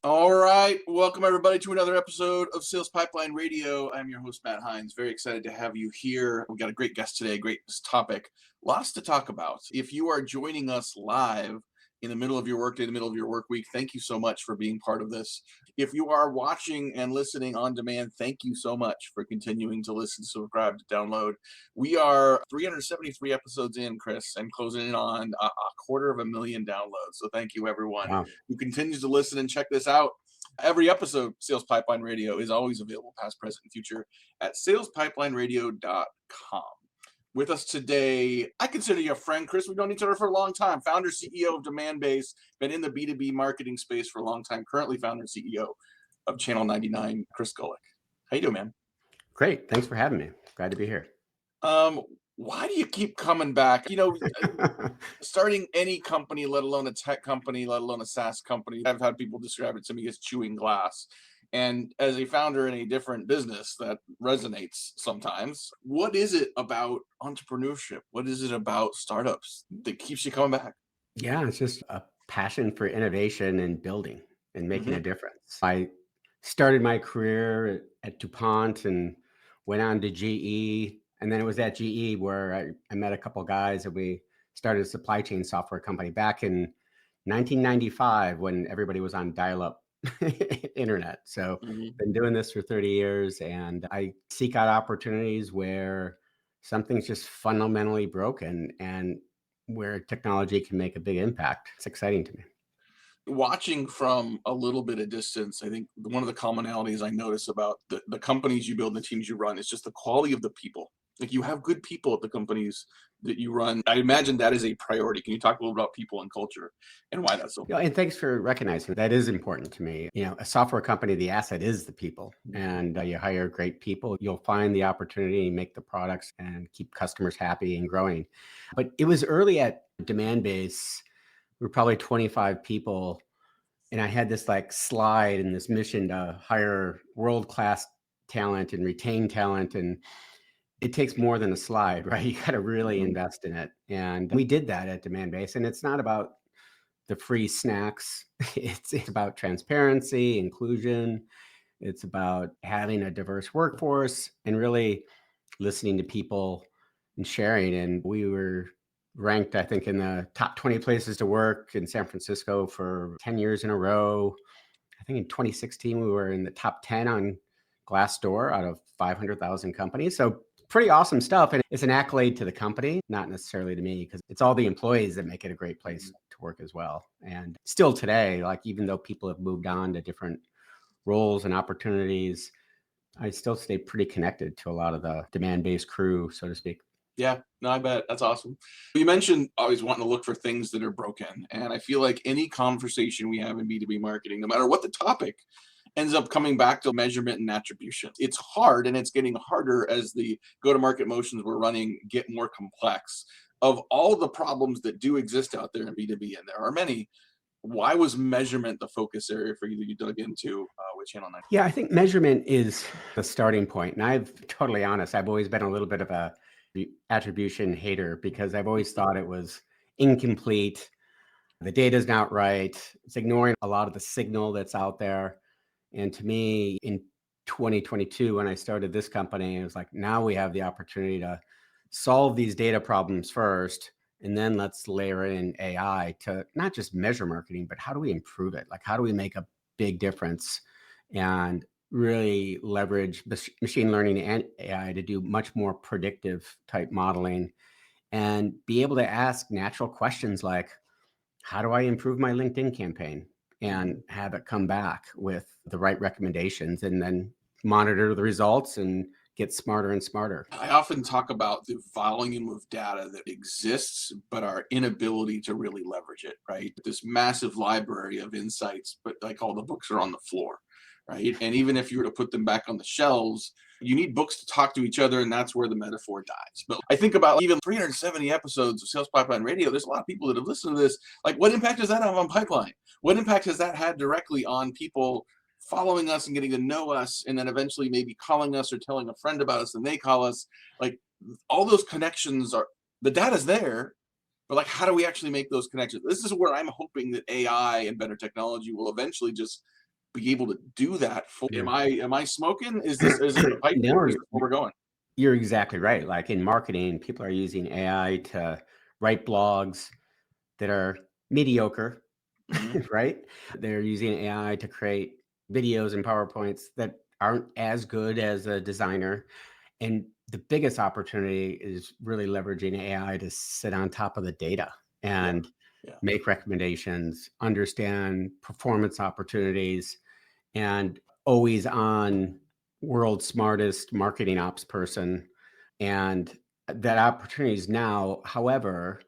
All right. Welcome, everybody, to another episode of Sales Pipeline Radio. I'm your host, Matt Hines. Very excited to have you here. We got a great guest today, great topic, lots to talk about. If you are joining us live in the middle of your workday, the middle of your work week, thank you so much for being part of this. If you are watching and listening on demand, thank you so much for continuing to listen, subscribe, to download. We are 373 episodes in, Chris, and closing in on a 250,000 downloads. So thank you, everyone Wow. who continues to listen and check this out. Every episode, Sales Pipeline Radio, is always available, past, present, and future, at salespipelineradio.com. With us today, I consider you a friend, Chris. We've known each other for a long time. Founder, CEO of Demandbase, been in the B2B marketing space for a long time. Currently founder and CEO of Channel 99, Chris Golick. How you doing, man? Great. Thanks for having me. Glad to be here. Why do you keep coming back? Starting any company, let alone a tech company, let alone a SaaS company, I've had people describe it to me as chewing glass. And as a founder in a different business, that resonates sometimes. What is it about entrepreneurship? What is it about startups that keeps you coming back? Yeah, it's just a passion for innovation and building and making a difference. I started my career at DuPont and went on to GE. And then it was at GE where I met a couple of guys and we started a supply chain software company back in 1995 when everybody was on dial-up internet. So Mhm. been doing this for 30 years and I seek out opportunities where something's just fundamentally broken and where technology can make a big impact. It's exciting to me. Watching from a little bit of distance, I think one of the commonalities I notice about the companies you build and the teams you run is just the quality of the people. Like, you have good people at the companies that you run. I imagine that is a priority. Can you talk a little about people and culture and why that's so Yeah, important? and thanks for recognizing that is important to me. A software company, the asset is the people, and you hire great people. You'll find the opportunity to make the products and keep customers happy and growing. But it was early at Demandbase. We were probably 25 people, and I had this like slide and this mission to hire world-class talent and retain talent. And it takes more than a slide, right? You got to really Mhm. invest in it. And we did that at Demandbase. And it's not about the free snacks. It's about transparency, inclusion. It's about having a diverse workforce and really listening to people and sharing. And we were ranked, I think, in the top 20 places to work in San Francisco for 10 years in a row. I think in 2016, we were in the top 10 on Glassdoor out of 500,000 companies. So pretty awesome stuff. And it's an accolade to the company, not necessarily to me, because it's all the employees that make it a great place to work as well. And still today, like even though people have moved on to different roles and opportunities, I still stay pretty connected to a lot of the demand-based crew, so to speak. Yeah, no, I bet. That's awesome. You mentioned always wanting to look for things that are broken. And I feel like any conversation we have in B2B marketing, no matter what the topic, ends up coming back to measurement and attribution. It's hard, and it's getting harder as the go-to-market motions we're running get more complex. Of all the problems that do exist out there in B2B, and there are many, why was measurement the focus area for you that you dug into with Channel 9? Yeah, I think measurement is the starting point. And I've totally honest, I've always been a little bit of a attribution hater because I've always thought it was incomplete. The data's not right. It's ignoring a lot of the signal that's out there. And to me, in 2022, when I started this company, it was like, now we have the opportunity to solve these data problems first. And then let's layer in AI to not just measure marketing, but how do we improve it? Like, how do we make a big difference and really leverage machine learning and AI to do much more predictive type modeling and be able to ask natural questions like, how do I improve my LinkedIn campaign? And have it come back with the right recommendations and then monitor the results and get smarter and smarter. I often talk about the volume of data that exists, but our inability to really leverage it, right? This massive library of insights, but like all the books are on the floor, right? And even if you were to put them back on the shelves, you need books to talk to each other, and that's where the metaphor dies. But I think about even 370 episodes of Sales Pipeline Radio, there's a lot of people that have listened to this. Like, what impact does that have on pipeline? What impact has that had directly on people following us and getting to know us, and then eventually maybe calling us or telling a friend about us and they call us? Like, all those connections are, the data's there, but like, how do we actually make those connections? This is where I'm hoping that AI and better technology will eventually just be able to do that. Yeah. Am I smoking? Is this the pipe No, dream, or is this where we're going? you're exactly right. Like in marketing, people are using AI to write blogs that are mediocre, Hmm. right? They're using AI to create videos and PowerPoints that aren't as good as a designer. And the biggest opportunity is really leveraging AI to sit on top of the data Yeah, and yeah, make recommendations, understand performance opportunities, and always on world's smartest marketing ops person. And that opportunity is now. However,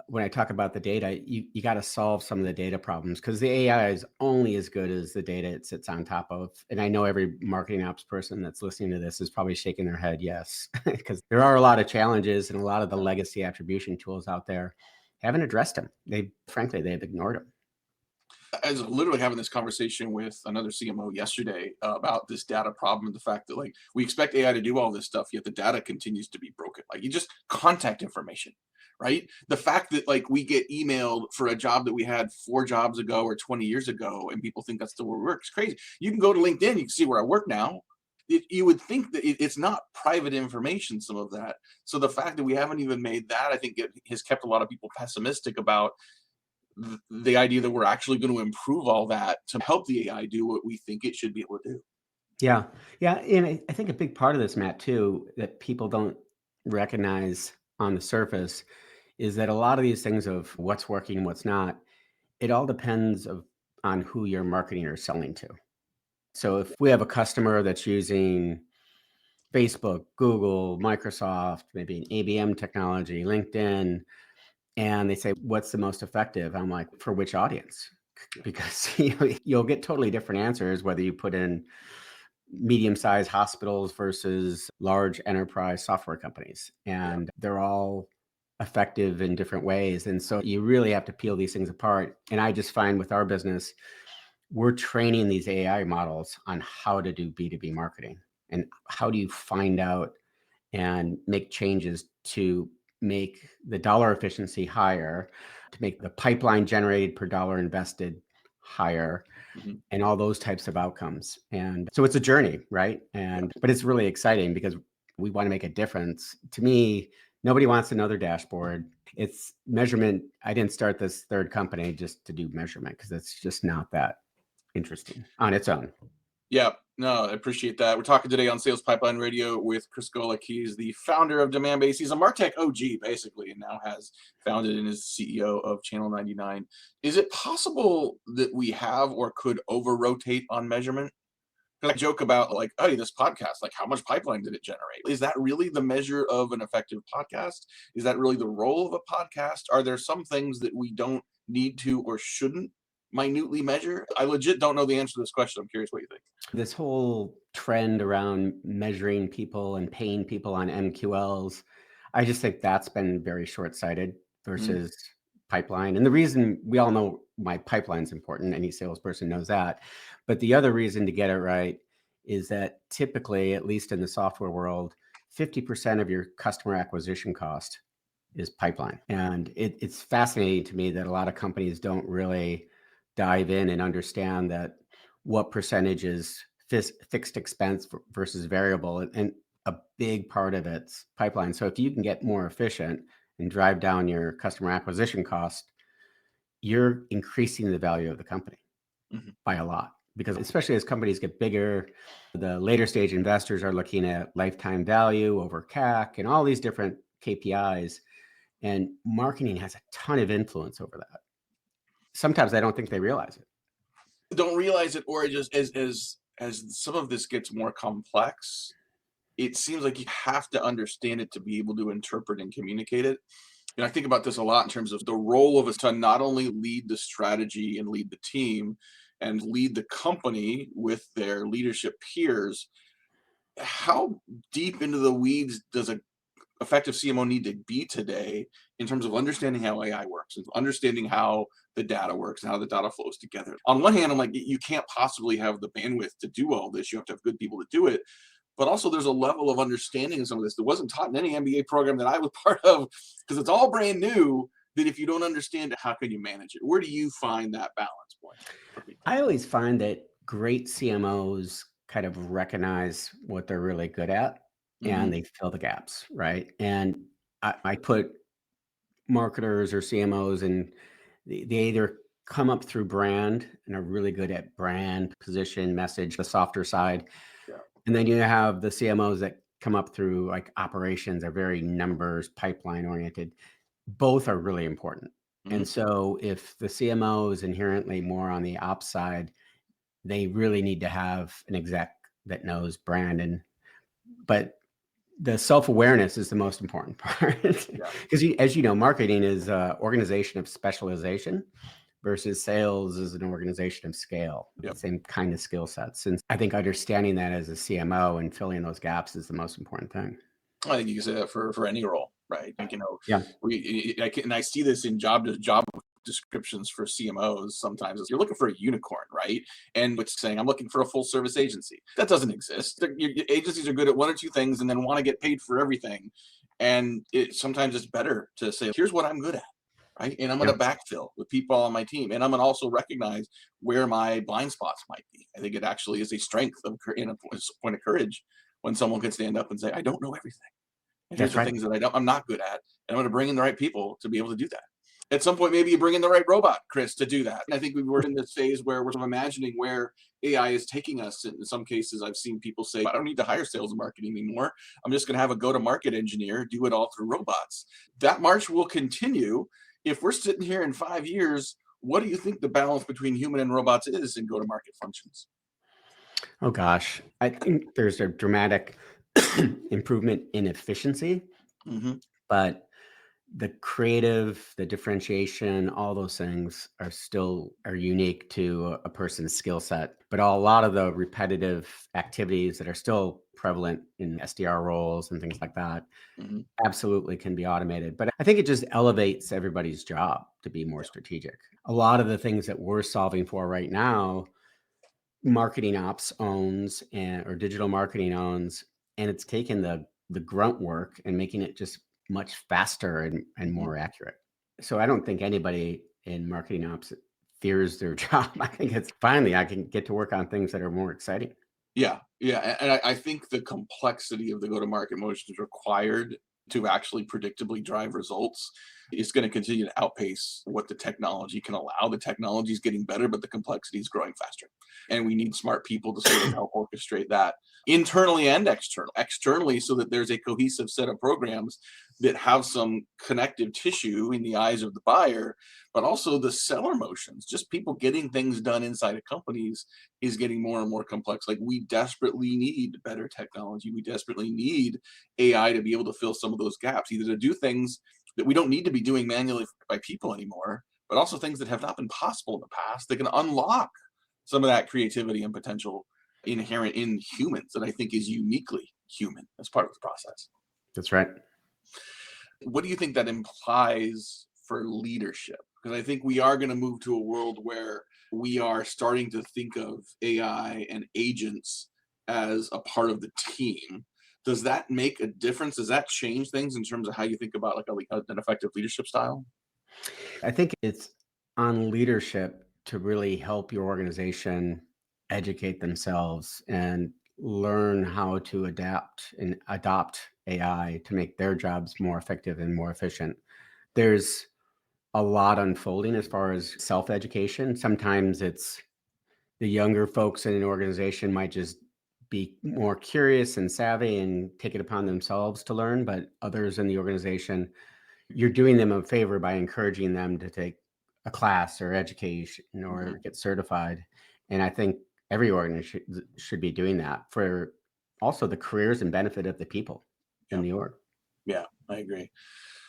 when I talk about the data, you got to solve some of the data problems because the AI is only as good as the data it sits on top of. And I know every marketing ops person that's listening to this is probably shaking their head, yes, because there are a lot of challenges and a lot of the yeah. legacy attribution tools out there haven't addressed them. They've ignored them. I was literally having this conversation with another CMO yesterday about this data problem and the fact that like we expect AI to do all this stuff, yet the data continues to be broken. Like you just contact information, right? The fact that like we get emailed for a job that we had 4 jobs ago or 20 years ago, and people think that's the way it works, crazy. You can go to LinkedIn, you can see where I work now. You would think that it's not private information, some of that. So the fact that we haven't even made that, I think, it has kept a lot of people pessimistic about the idea that we're actually going to improve all that to help the AI do what we think it should be able to do. Yeah. Yeah. And I think a big part of this, Matt, too, that people don't recognize on the surface is that a lot of these things of what's working, what's not, it all depends on who you're marketing or selling to. So if we have a customer that's using Facebook, Google, Microsoft, maybe an ABM technology, LinkedIn, and they say, what's the most effective? I'm like, for which audience? Yeah. Because you'll get totally different answers whether you put in medium-sized hospitals versus large enterprise software companies. Yeah. And they're all effective in different ways. And so you really have to peel these things apart. And I just find with our business, we're training these AI models on how to do B2B marketing and how do you find out and make changes to make the dollar efficiency higher, to make the pipeline generated per dollar invested higher, Mhm. and all those types of outcomes. And so it's a journey, right? Yeah. But it's really exciting because we want to make a difference. To me, nobody wants another dashboard. It's measurement. I didn't start this third company just to do measurement because it's just not that interesting on its own. Yeah. No, I appreciate that. We're talking today on Sales Pipeline Radio with Chris Golick. He's the founder of Demandbase. He's a Martech OG, basically, and now has founded and is CEO of Channel 99. Is it possible that we have or could over rotate on measurement? 'Cause I joke about like, hey, this podcast, like how much pipeline did it generate? Is that really the measure of an effective podcast? Is that really the role of a podcast? Are there some things that we don't need to or shouldn't minutely measure? I legit don't know the answer to this question. I'm curious what you think. This whole trend around measuring people and paying people on MQLs, I just think that's been very short-sighted Mm, versus pipeline. And the reason we all know my pipeline's important, any salesperson knows that. But the other reason to get it right is that typically, at least in the software world, 50% of your customer acquisition cost is pipeline. And it's fascinating to me that a lot of companies don't really dive in and understand that what percentage is fixed expense versus variable. And a big part of it's pipeline. So if you can get more efficient and drive down your customer acquisition cost, you're increasing the value of the company mhm. by a lot. Because especially as companies get bigger, the later stage investors are looking at lifetime value over CAC and all these different KPIs. And marketing has a ton of influence over that. Sometimes I don't think they realize it. Don't realize it, or just as some of this gets more complex, it seems like you have to understand it to be able to interpret and communicate it. And I think about this a lot in terms of the role of us to not only lead the strategy and lead the team and lead the company with their leadership peers. How deep into the weeds does a effective CMO need to be today in terms of understanding how AI works and understanding how the data works and how the data flows together? On one hand, I'm like, you can't possibly have the bandwidth to do all this. You have to have good people to do it. But also, there's a level of understanding of some of this that wasn't taught in any MBA program that I was part of because it's all brand new. That if you don't understand it, how can you manage it? Where do you find that balance point for people? I always find that great CMOs kind of recognize what they're really good at Hmm. and they fill the gaps, right? And I put marketers or CMOs and they either come up through brand and are really good at brand, position, message, the softer side. Yeah. And then you have the CMOs that come up through like operations are very numbers, pipeline oriented. Both are really important. Hmm. And so if the CMO is inherently more on the ops side, they really need to have an exec that knows brand and but the self-awareness is the most important part Yeah. because as you know, marketing is an organization of specialization versus sales is an organization of scale, the Yep. same kind of skill sets. And I think understanding that as a CMO and filling those gaps is the most important thing. I think you can say that for any role, right? Like, Yeah. I see this in job descriptions for CMOs. Sometimes you're looking for a unicorn, right? And it's saying I'm looking for a full service agency. That doesn't exist. Your agencies are good at one or two things and then want to get paid for everything. And sometimes it's better to say, here's what I'm good at. Right. And I'm going Yeah. to backfill with people on my team. And I'm going to also recognize where my blind spots might be. I think it actually is a strength and a point of courage when someone can stand up and say, I don't know everything. And here's That's the right. things that I'm not good at. And I'm going to bring in the right people to be able to do that. At some point, maybe you bring in the right robot, Chris, to do that. And I think we were in this phase where we're imagining where AI is taking us. In some cases, I've seen people say, I don't need to hire sales and marketing anymore. I'm just going to have a go-to-market engineer do it all through robots. That march will continue. If we're sitting here in 5 years, what do you think the balance between human and robots is in go-to-market functions? Oh gosh, I think there's a dramatic improvement in efficiency, Hmm. but the creative, the differentiation, all those things are unique to a person's skill set. But a lot of the repetitive activities that are still prevalent in SDR roles and things like that Hmm. absolutely can be automated. But I think it just elevates everybody's job to be more Yeah. strategic. A lot of the things that we're solving for right now, marketing ops owns and or digital marketing owns, and it's taken the grunt work and making it just much faster and Hmm. more accurate. So I don't think anybody in marketing ops fears their job. I think it's finally I can get to work on things that are more exciting. Yeah, yeah, and I think the complexity of the go-to-market motions required to actually predictably drive results is going to continue to outpace what the technology can allow. The technology is getting better, but the complexity is growing faster, and we need smart people to sort of help orchestrate that internally and externally, so that there's a cohesive set of programs that have some connective tissue in the eyes of the buyer, but also the seller motions. Just people getting things done inside of companies is getting more and more complex. Like, we desperately need better technology. We desperately need AI to be able to fill some of those gaps, either to do things that we don't need to be doing manually by people anymore, but also things that have not been possible in the past that can unlock some of that creativity and potential inherent in humans that I think is uniquely human as part of the process. That's right. What do you think that implies for leadership? Because I think we are going to move to a world where we are starting to think of AI and agents as a part of the team. Does that make a difference? Does that change things in terms of how you think about like an effective leadership style? I think it's on leadership to really help your organization educate themselves and learn how to adapt and adopt AI to make their jobs more effective and more efficient. There's a lot unfolding as far as self education. Sometimes it's the younger folks in an organization might just be more curious and savvy and take it upon themselves to learn, but others in the organization you're doing them a favor by encouraging them to take a class or education Hmm. or get certified. And I think every organization should be doing that for also the careers and benefit of the people in Yeah, the org. yeah, I agree.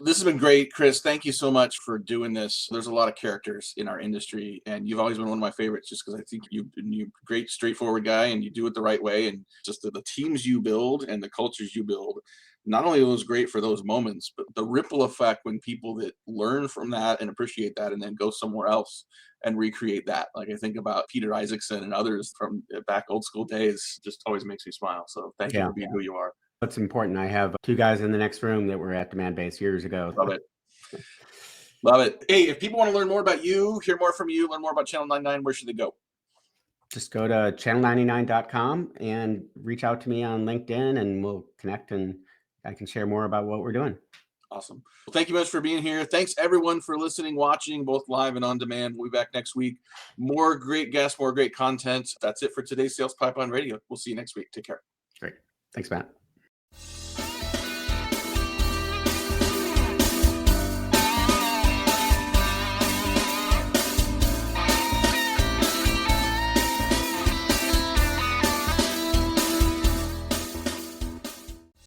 This has been great, Chris. Thank you so much for doing this. There's a lot of characters in our industry, and you've always been one of my favorites just because I think you're a great, straightforward guy and you do it the right way. And just the teams you build and the cultures you build, not only was great for those moments, but the ripple effect when people that learn from that and appreciate that and then go somewhere else and recreate that. Like, I think about Peter Isaacson and others from back old school days, just always makes me smile. So thank you Yeah, for being who you are. that's important. I have two guys in the next room that were at Demand Base years ago. Love it. Love it. Hey, if people want to learn more about you, hear more from you, learn more about Channel 99, where should they go? Just go to channel99.com and reach out to me on LinkedIn, and we'll connect, and I can share more about what we're doing. Awesome. Well, thank you much for being here. Thanks everyone for listening, watching, both live and on demand. We'll be back next week. More great guests, more great content. That's it for today's Sales Pipeline Radio. We'll see you next week. Take care. Great. Thanks, Matt.